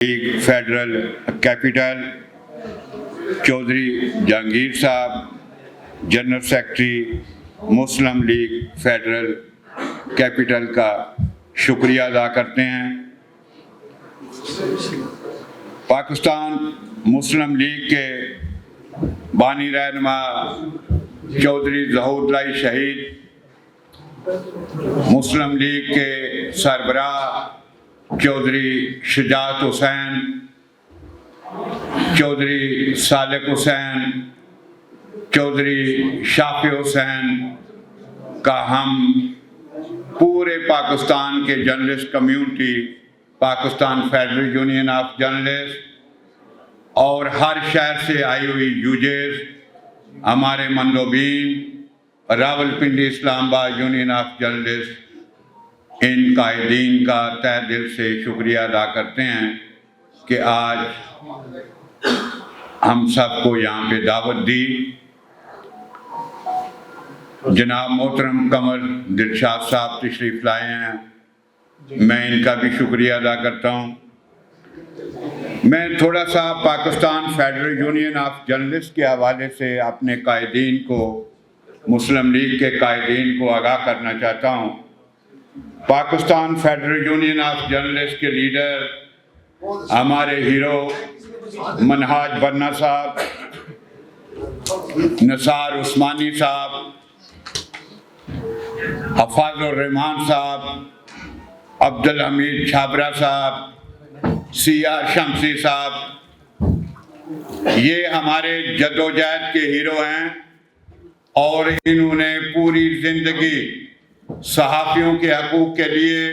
League federal capital Chaudhry Jahangir sahab, general secretary Muslim league federal capital का शुक्रिया अदा करते हैं। पाकिस्तान मुस्लिम लीग के बानी रहनुमा चौधरी ज़हूरुल्लाह शहीद, मुस्लिम लीग के सरबराह चौधरी शुजात हुसैन, चौधरी सालिक हुसैन, चौधरी शाफी हुसैन का हम पूरे पाकिस्तान के journalist community, Pakistan federal union of journalist और हर शहर से आई हुई यूजर्स, हमारे मंदोबीन, Rawalpindi Islamabad union of journalist, इन कायदीन का तहे दिल से शुक्रिया अदा करते हैं कि आज हम सबको यहाँ पे दावत दी। जनाब मोहतरम कमर दिलशाद साहब तशरीफ़ लाए हैं, मैं इनका भी शुक्रिया अदा करता हूँ। मैं थोड़ा सा Pakistan federal union of journalist के हवाले से अपने कायदीन को, मुस्लिम लीग के कायदीन को आगाह करना चाहता हूँ। Pakistan federal union of journalist के लीडर हमारे हीरो मनहाज बन्ना साहब, नसार उस्मानी साहब, हफाजुर रहमान साहब, अब्दुल हमीद छाबरा साहब, सियार शमसी साहब, ये हमारे जद्दोजहद के हीरो हैं और इन्होंने पूरी जिंदगी सहाफ़ियों के हकूक़ के लिए,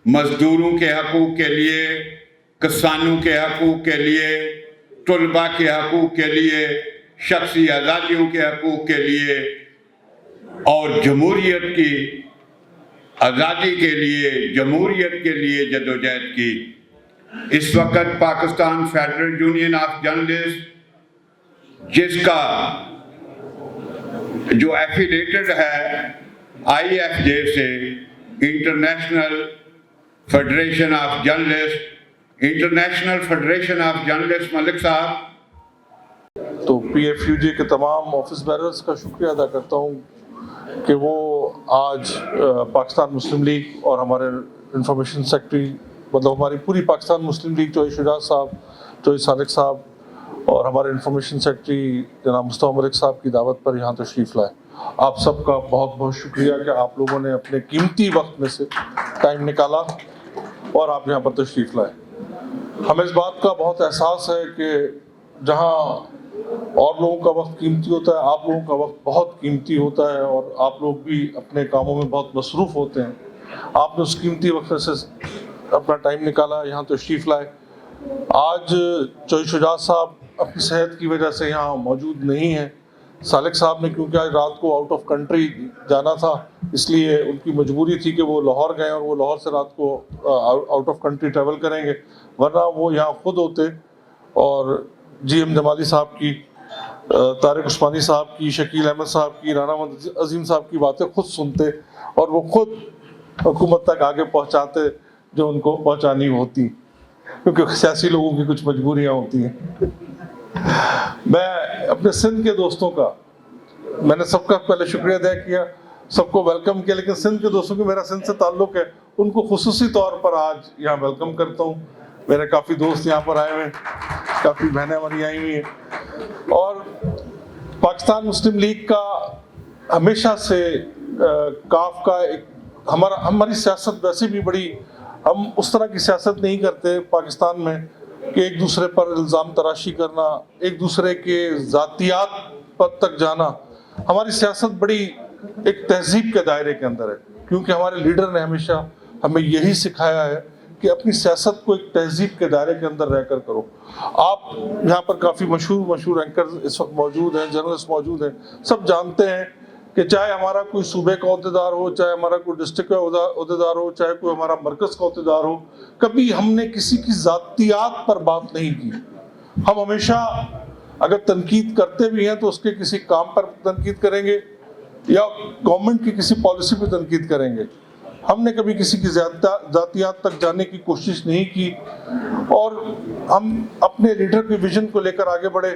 मज़दूरों के हकूक़ के लिए, किसानों के हकूक़ के लिए, तलबा के हकूक़ के लिए, शख्सी आज़ादियों के हकूक़ के लिए और जमहूरियत की आज़ादी के लिए, जमहूरियत के लिए जद्दोजहद की। इस वक्त Pakistan federal union of journalist, जिसका जो एफिलेटेड है IFJ से, international federation of journalist, international federation of journalist Malik साहब। तो PFUJ के तमाम ऑफिस बैरर्स का शुक्रिया अदा करता हूँ कि वो आज पाकिस्तान मुस्लिम लीग और हमारे इंफॉर्मेशन सेक्रेटरी, मतलब हमारी पूरी पाकिस्तान मुस्लिम लीग, चौधरी शुजात साहब, चौधरी सालिक साहब और हमारे इंफॉर्मेशन सेक्रेटरी जनाब मुस्तफ़ा मलिक साहब की दावत पर यहाँ तशरीफ़ लाए। आप सबका बहुत बहुत शुक्रिया कि आप लोगों ने अपने कीमती वक्त में से टाइम निकाला और आप यहाँ पर तशरीफ़ लाए। हमें इस बात का बहुत एहसास है कि जहाँ और लोगों का वक्त कीमती होता है, आप लोगों का वक्त बहुत कीमती होता है और आप लोग भी अपने कामों में बहुत मसरूफ़ होते हैं। आपने उस कीमती वक्त से अपना टाइम निकाला, यहाँ तशरीफ़ लाए। आज चौधरी शुजात साहब अपनी सेहत की वजह से यहाँ मौजूद नहीं हैं। सालिक साहब ने क्योंकि आज रात को आउट ऑफ कंट्री जाना था, इसलिए उनकी मजबूरी थी कि वो लाहौर गए और वो लाहौर से रात को आउट ऑफ कंट्री ट्रैवल करेंगे, वरना वो यहाँ खुद होते और GM जमाली साहब की, तारिक उस्मानी साहब की, शकील अहमद साहब की, राना अजीम साहब की बातें खुद सुनते और वो खुद हुकूमत तक आगे पहुँचाते जो उनको पहुँचानी होती, क्योंकि सियासी लोगों की कुछ मजबूरियाँ होती हैं। मैं अपने सिंध के दोस्तों का, मैंने सबका पहले शुक्रिया अदा किया, सबको वेलकम किया, लेकिन सिंध के दोस्तों की मेरा सिंध से ताल्लुक़ है, उनको खुसूसी तौर पर आज यहाँ वेलकम करता हूँ। मेरे काफ़ी दोस्त यहाँ पर आए हुए हैं, काफ़ी बहनें हमारी आई हुई हैं और पाकिस्तान मुस्लिम लीग का हमेशा से काफ का एक हमारी सियासत वैसे भी बड़ी, हम उस तरह की सियासत नहीं करते पाकिस्तान में कि एक दूसरे पर इल्ज़ाम तराशी करना, एक दूसरे के ज़ातियात पर तक जाना। हमारी सियासत बड़ी एक तहजीब के दायरे के अंदर है, क्योंकि हमारे लीडर ने हमेशा हमें यही सिखाया है कि अपनी सियासत को एक तहजीब के दायरे के अंदर रहकर करो। आप यहाँ पर काफ़ी मशहूर एंकर इस वक्त मौजूद हैं, जर्नलिस्ट मौजूद हैं, सब जानते हैं कि चाहे हमारा कोई सूबे का अहदेदार हो, चाहे हमारा कोई डिस्ट्रिक्ट का अहदेदार हो, चाहे कोई हमारा मरकज़ का अहदेदार हो, कभी हमने किसी की ज़ातियात पर बात नहीं की। हम हमेशा अगर तनकीद करते भी हैं तो उसके किसी काम पर तनकीद करेंगे या गवर्नमेंट की किसी पॉलिसी पर तनकीद करेंगे। ہم نے کبھی کسی کی ذاتیات تک جانے کی کوشش نہیں کی، اور ہم اپنے لیڈر کے ویژن کو لے کر آگے بڑھے،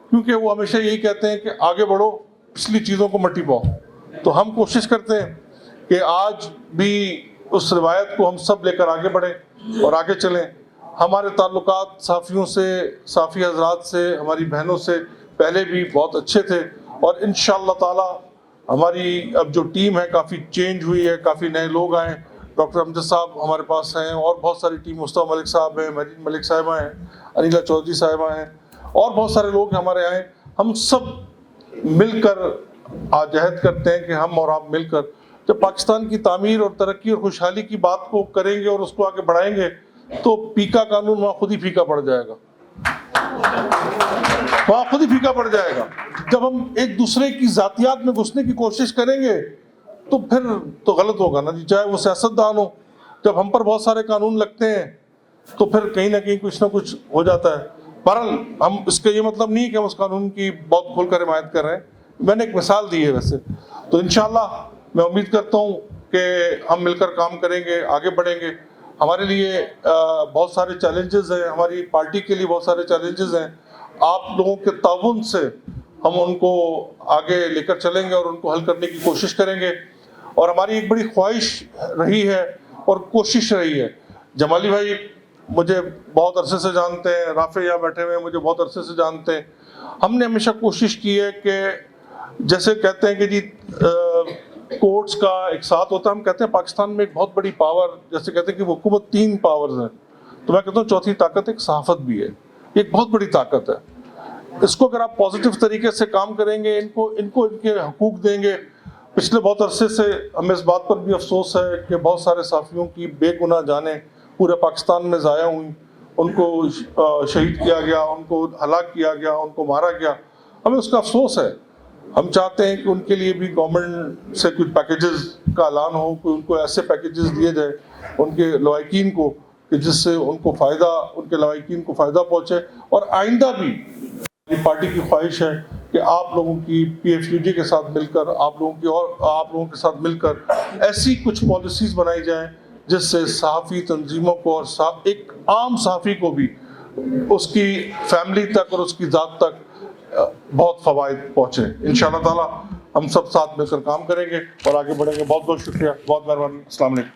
کیونکہ وہ ہمیشہ یہی کہتے ہیں کہ آگے بڑھو، پچھلی چیزوں کو مٹی پاؤ۔ تو ہم کوشش کرتے ہیں کہ آج بھی اس روایت کو ہم سب لے کر آگے بڑھیں اور آگے چلیں۔ ہمارے تعلقات صحافیوں سے، صحافی حضرات سے، ہماری بہنوں سے پہلے بھی بہت اچھے تھے، اور انشاءاللہ تعالی ہماری اب جو ٹیم ہے کافی چینج ہوئی ہے، کافی نئے لوگ آئے ہیں۔ ڈاکٹر امجد صاحب ہمارے پاس ہیں، اور بہت ساری ٹیم، مصطفیٰ ملک صاحب ہیں، مریم ملک صاحبہ ہیں، انیلا چودھری صاحبہ ہیں، اور بہت سارے لوگ ہمارے آئے۔ ہم سب مل کر آج عہد کرتے ہیں کہ ہم اور آپ مل کر جب پاکستان کی تعمیر اور ترقی اور خوشحالی کی بات کو کریں گے اور اس کو آگے بڑھائیں گے، تو پیکا قانون وہاں خود ہی پھیکا پڑ جائے گا، وہاں خود ہی پھیکا پڑ جائے گا۔ جب ہم ایک دوسرے کی ذاتیات میں گھسنے کی کوشش کریں گے تو پھر تو غلط ہوگا نا جی، چاہے وہ سیاستدان ہو۔ جب ہم پر بہت سارے قانون لگتے ہیں تو پھر کہیں نہ کہیں کچھ نہ کچھ ہو جاتا ہے۔ بہرحال ہم اس کا یہ مطلب نہیں کہ ہم اس قانون کی بہت کھول کر حمایت کر رہے ہیں، میں نے ایک مثال دی ہے ویسے۔ تو انشاءاللہ میں امید کرتا ہوں کہ ہم مل کر کام کریں گے، آگے بڑھیں گے۔ ہمارے لیے بہت سارے چیلنجز ہیں، ہماری پارٹی کے لیے بہت سارے چیلنجز ہیں۔ آپ لوگوں کے تعاون سے ہم ان کو آگے لے کر چلیں گے اور ان کو حل کرنے کی کوشش کریں گے۔ اور ہماری ایک بڑی خواہش رہی ہے اور کوشش رہی ہے، جمالی بھائی مجھے بہت عرصے سے جانتے ہیں، رافع یہاں بیٹھے ہوئے ہیں مجھے بہت عرصے سے جانتے ہیں، ہم نے ہمیشہ کوشش کی ہے کہ جیسے کہتے ہیں کہ جی کورٹس کا ایک ساتھ ہوتا ہے، ہم کہتے ہیں پاکستان میں ایک بہت بڑی پاور، جیسے کہتے ہیں کہ حکومت 3 پاورز ہیں، تو میں کہتا ہوں چوتھی طاقت ایک صحافت بھی ہے، ایک بہت بڑی طاقت ہے۔ اس کو اگر آپ پازیٹیو طریقے سے کام کریں گے، ان کو ان کے حقوق دیں گے۔ پچھلے بہت عرصے سے ہمیں اس بات پر بھی افسوس ہے کہ بہت سارے صحافیوں کی بے گناہ جانیں پورے پاکستان میں ضائع ہوئیں، ان کو شہید کیا گیا، ان کو ہلاک کیا گیا، ان کو مارا گیا، ہمیں اس کا افسوس ہے۔ ہم چاہتے ہیں کہ ان کے لیے بھی گورنمنٹ سے کچھ پیکیجز کا اعلان ہو، کہ ان کو ایسے پیکیجز دیے جائے ان کے لواحقین کو کہ جس سے ان کو فائدہ، ان کے لواحقین کو فائدہ پہنچے۔ اور آئندہ بھی پارٹی کی خواہش ہے کہ آپ لوگوں کی PFUJ کے ساتھ مل کر، آپ لوگوں کے ساتھ مل کر ایسی کچھ پالیسیز بنائی جائیں جس سے صحافی تنظیموں کو اور ایک عام صحافی کو بھی اس کی فیملی تک اور اس کی ذات تک بہت فوائد پہنچے۔ انشاءاللہ تعالی ہم سب ساتھ مل کر کام کریں گے اور آگے بڑھیں گے۔ بہت بہت شکریہ، بہت مہربانی، السلام علیکم۔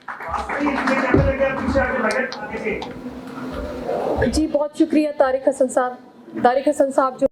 جی بہت شکریہ طارق حسن صاحب جو